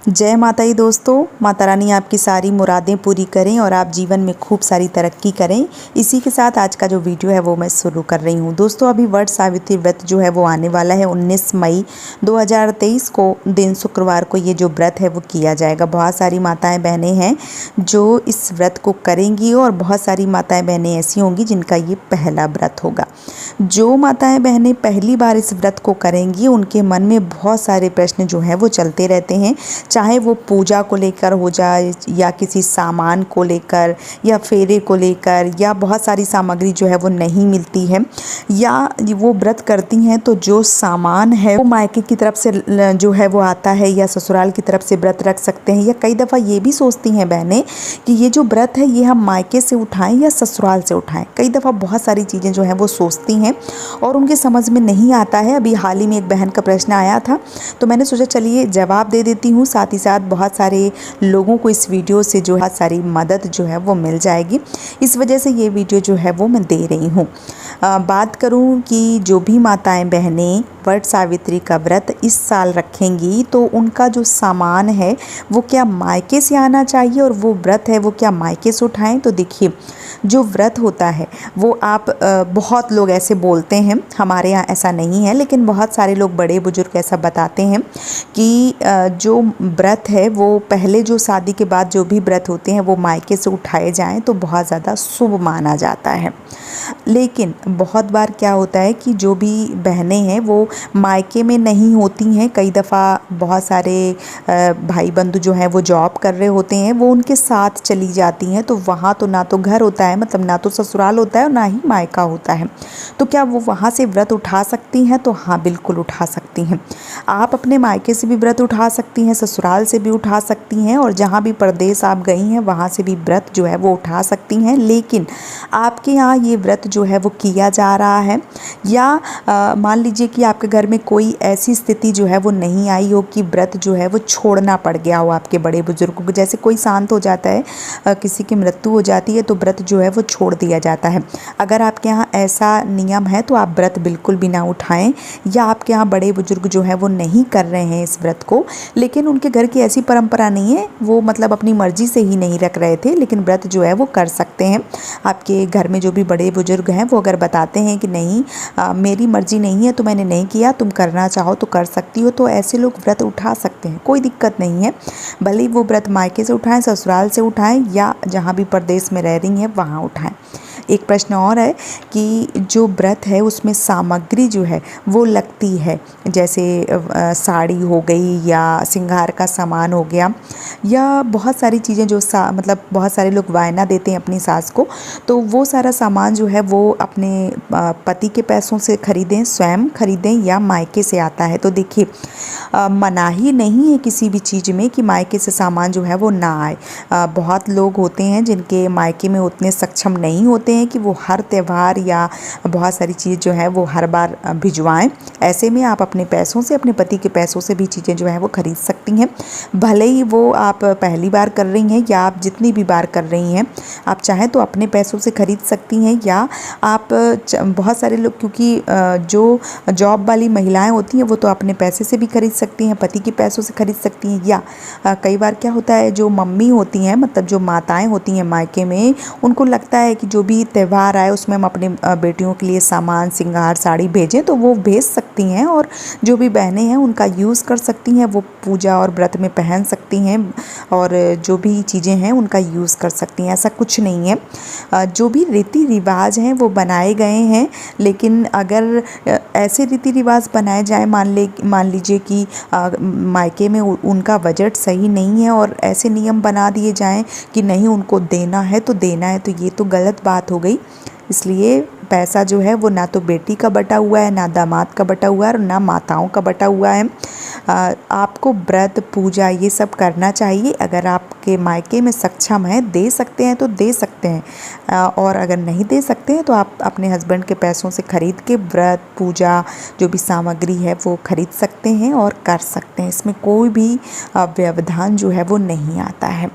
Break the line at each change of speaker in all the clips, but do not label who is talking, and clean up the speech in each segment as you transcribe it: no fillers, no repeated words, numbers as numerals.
जय माता दी दोस्तों। माता रानी आपकी सारी मुरादें पूरी करें और आप जीवन में खूब सारी तरक्की करें। इसी के साथ आज का जो वीडियो है वो मैं शुरू कर रही हूँ। दोस्तों अभी वट सावित्री व्रत जो है वो आने वाला है 19 मई 2023 को दिन शुक्रवार को ये जो व्रत है वो किया जाएगा। बहुत सारी माताएं बहनें हैं जो इस व्रत को करेंगी और बहुत सारी माताएं बहनें ऐसी होंगी जिनका ये पहला व्रत होगा। जो माताएं बहनें पहली बार इस व्रत को करेंगी उनके मन में बहुत सारे प्रश्न जो हैं वो चलते रहते हैं, चाहे वो पूजा को लेकर हो जाए या किसी सामान को लेकर या फेरे को लेकर या बहुत सारी सामग्री जो है वो नहीं मिलती है या वो व्रत करती हैं तो जो सामान है वो मायके की तरफ से जो है वो आता है या ससुराल की तरफ से व्रत रख सकते हैं, या कई दफ़ा ये भी सोचती हैं बहनें कि ये जो व्रत है ये हम मायके से उठाएं या ससुराल से उठाएं। कई दफ़ा बहुत सारी चीज़ें जो हैं वो सोचती हैं और उनके समझ में नहीं आता है। अभी हाल ही में एक बहन का प्रश्न आया था तो मैंने सोचा चलिए जवाब दे देती हूँ, साथ ही साथ बहुत सारे लोगों को इस वीडियो से जो बहुत सारी मदद जो है वो मिल जाएगी। इस वजह से ये वीडियो जो है वो मैं दे रही हूँ। बात करूँ कि जो भी माताएं बहनें वट सावित्री का व्रत इस साल रखेंगी तो उनका जो सामान है वो क्या मायके से आना चाहिए और वो व्रत है वो क्या मायके से उठाएं। तो देखिए जो व्रत होता है वो आप बहुत लोग ऐसे बोलते हैं, हमारे यहाँ ऐसा नहीं है लेकिन बहुत सारे लोग बड़े बुजुर्ग ऐसा बताते हैं कि जो व्रत है वो पहले जो शादी के बाद जो भी व्रत होते हैं वो मायके से उठाए जाएं तो बहुत ज़्यादा शुभ माना जाता है। लेकिन बहुत बार क्या होता है कि जो भी बहनें हैं वो मायके में नहीं होती हैं, कई दफ़ा बहुत सारे भाई बंधु जो हैं वो जॉब कर रहे होते हैं, वो उनके साथ चली जाती हैं तो वहाँ तो ना तो घर होता है, मतलब ना तो ससुराल होता है और ना ही मायका होता है। तो क्या वो वहाँ से व्रत उठा सकती हैं? तो हाँ बिल्कुल उठा सकती हैं। आप अपने मायके से भी व्रत उठा सकती हैं, ससुराल से भी उठा सकती हैं और जहाँ भी परदेश आप गई हैं वहाँ से भी व्रत जो है वो उठा सकती हैं। लेकिन आपके यहाँ ये व्रत जो है वो किया जा रहा है या मान लीजिए कि आपके घर में कोई ऐसी स्थिति जो है वो नहीं आई हो कि व्रत जो है वो छोड़ना पड़ गया हो आपके बड़े बुजुर्गों को, जैसे कोई शांत हो जाता है, किसी की मृत्यु हो जाती है तो व्रत जो है वो छोड़ दिया जाता है। अगर आपके यहाँ ऐसा नियम है तो आप व्रत बिल्कुल भी ना उठाएं, या आपके यहाँ बड़े बुजुर्ग जो है वो नहीं कर रहे हैं इस व्रत को लेकिन उनके घर की ऐसी परंपरा नहीं है, वो मतलब अपनी मर्जी से ही नहीं रख रहे थे लेकिन व्रत जो है वो कर सकते हैं। आपके घर में जो भी बड़े बुजुर्ग हैं वो अगर बताते हैं कि नहीं मेरी मर्जी नहीं है तो मैंने नहीं किया, तुम करना चाहो तो कर सकती हो, तो ऐसे लोग व्रत उठा सकते हैं, कोई दिक्कत नहीं है। भले ही वो व्रत मायके से उठाएं, ससुराल से उठाएं या जहाँ भी परदेश में रह रही हैं वहाँ उठाएं। एक प्रश्न और है कि जो व्रत है उसमें सामग्री जो है वो लगती है, जैसे साड़ी हो गई या श्रृंगार का सामान हो गया या बहुत सारी चीज़ें जो मतलब बहुत सारे लोग वायना देते हैं अपनी सास को, तो वो सारा सामान जो है वो अपने पति के पैसों से खरीदें, स्वयं खरीदें या मायके से आता है। तो देखिए मनाही नहीं है किसी भी चीज़ में कि मायके से सामान जो है वो ना आए। बहुत लोग होते हैं जिनके मायके में उतने सक्षम नहीं होते हैं कि वो हर त्यौहार या बहुत सारी चीज़ जो है वो हर बार भिजवाएं। ऐसे में आप अपने पैसों से, अपने पति के पैसों से भी चीज़ें जो है वो खरीद सकती हैं, भले ही वो आप पहली बार कर रही हैं या आप जितनी भी बार कर रही हैं। आप चाहें तो अपने पैसों से खरीद सकती हैं या आप बहुत सारे लोग, क्योंकि जो जॉब वाली महिलाएं होती हैं वो तो अपने पैसे से भी खरीद सकती हैं, पति के पैसों से खरीद सकती हैं, या कई बार क्या होता है जो मम्मी होती हैं, मतलब जो माताएं होती हैं मायके में, उनको लगता है कि जो भी त्यौहार आए उसमें हम अपने बेटियों के लिए सामान, श्रृंगार, साड़ी भेजें, तो वो भेज सकती हैं और जो भी बहनें हैं उनका यूज़ कर सकती हैं, वो पूजा और व्रत में पहन सकती हैं और जो भी चीज़ें हैं उनका यूज़ कर सकती हैं। ऐसा कुछ नहीं है। जो भी रीति रिवाज हैं वो बनाए गए हैं, लेकिन अगर ऐसे रीति रिवाज बनाए जाए, मान लीजिए कि मायके में उनका बजट सही नहीं है और ऐसे नियम बना दिए जाएं कि नहीं उनको देना है तो देना है, तो ये तो गलत बात हो गई। इसलिए पैसा जो है वो ना तो बेटी का बटा हुआ है, ना दामाद का बटा हुआ है और ना माताओं का बटा हुआ है। आपको व्रत पूजा ये सब करना चाहिए। अगर आपके मायके में सक्षम है, दे सकते हैं तो दे सकते हैं, और अगर नहीं दे सकते हैं तो आप अपने हस्बैंड के पैसों से खरीद के व्रत पूजा जो भी सामग्री है वो खरीद सकते हैं और कर सकते हैं। इसमें कोई भी व्यवधान जो है वो नहीं आता है।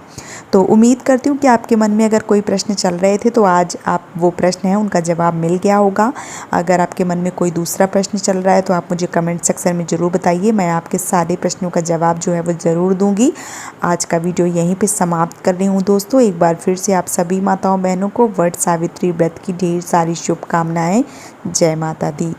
तो उम्मीद करती हूँ कि आपके मन में अगर कोई प्रश्न चल रहे थे तो आज आप वो प्रश्न है उनका जवाब मिल गया होगा। अगर आपके मन में कोई दूसरा प्रश्न चल रहा है तो आप मुझे कमेंट सेक्शन में ज़रूर बताइए, मैं आपके सारे प्रश्नों का जवाब जो है वो ज़रूर दूँगी। आज का वीडियो यहीं पे समाप्त कर रही हूँ दोस्तों। एक बार फिर से आप सभी माताओं बहनों को वट सावित्री व्रत की ढेर सारी शुभकामनाएँ। जय माता दी।